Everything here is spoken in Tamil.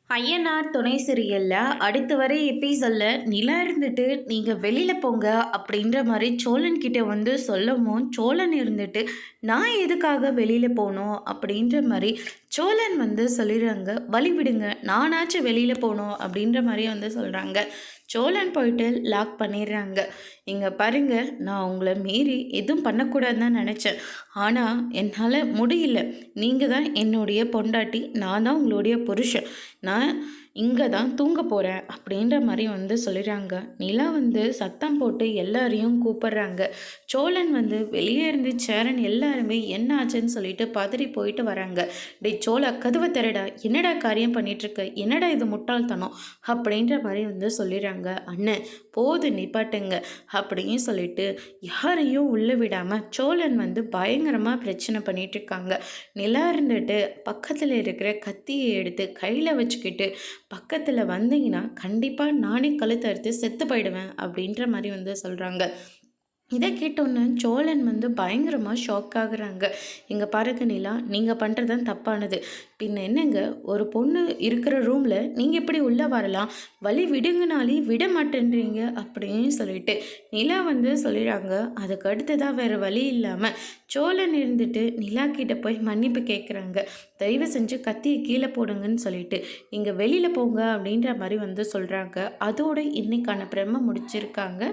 ஐயனார் துணை சீரியல்ல அடுத்து வர எபிசோட்ல நிலா இருந்துட்டு நீங்க வெளியில போங்க அப்படின்ற மாதிரி சோழன் கிட்ட வந்து சொல்லவும் சோழன் இருந்துட்டு நான் எதுக்காக வெளியில போகணும் அப்படின்ற மாதிரி சோழன் வந்து சொல்லிடுறாங்க. வழி விடுங்க, நானாச்சும் வெளியில போகணும் அப்படின்ற மாதிரி வந்து சொல்றாங்க. சோழன் போயிட்டு லாக் பண்ணிடுறாங்க. இங்கே பாருங்க, நான் உங்களை மீறி எதுவும் பண்ணக்கூடாதுன்னு தான் நினச்சேன். ஆனால் என்னால் முடியல. நீங்கள் தான் என்னுடைய பொண்டாட்டி, நான் தான் உங்களுடைய புருஷன். நான் இங்கே தான் தூங்க போகிறேன் அப்படின்ற மாதிரி வந்து சொல்லிடுறாங்க. நிலா வந்து சத்தம் போட்டு எல்லாரையும் கூப்பிடுறாங்க. சோழன் வந்து வெளியே இருந்து சேரன் எல்லாருமே என்ன ஆச்சுன்னு சொல்லிட்டு பதறி போயிட்டு வராங்க. டே சோழா, கதவை திறடா, என்னடா காரியம் பண்ணிகிட்ருக்க, என்னடா இது முட்டாள்தனம் அப்படின்ற மாதிரி வந்து சொல்லிடுறாங்க. அண்ணன் போது நிப்பாட்டுங்க அப்படின்னு சொல்லிட்டு யாரையும் உள்ளே விடாமல் சோழன் வந்து பயங்கரமாக பிரச்சனை பண்ணிட்டு இருக்காங்க. நிலா இருந்துட்டு பக்கத்தில் இருக்கிற கத்தியை எடுத்து கையில் வச்சுக்கிட்டு பக்கத்தில் வந்தீங்கன்னா கண்டிப்பாக நானே கழுத்தை அறுத்து செத்து போயிடுவேன் அப்படின்ற மாதிரி வந்து சொல்கிறாங்க. இதை கேட்டோன்னு சோழன் வந்து பயங்கரமாக ஷாக் ஆகுறாங்க. இங்கே பாருங்க நிலா, நீங்கள் பண்ணுறது தான் தப்பானது. பின்ன என்னங்க, ஒரு பொண்ணு இருக்கிற ரூமில் நீங்கள் எப்படி உள்ளே வரலாம்? வழி விடுங்கனாலே விட மாட்டேன்றீங்க அப்படின்னு சொல்லிட்டு நிலா வந்து சொல்லிடுறாங்க. அதுக்கு அடுத்ததாக வேறு வழி இல்லாமல் சோழன் இருந்துட்டு நிலா கிட்ட போய் மன்னிப்பு கேட்குறாங்க. தயவு செஞ்சு கத்தியை கீழே போடுங்கன்னு சொல்லிட்டு இங்கே வெளியில் போங்க அப்படின்ற மாதிரி வந்து சொல்கிறாங்க. அதோடு இன்னைக்கான பிரம்ம முடிச்சிருக்காங்க.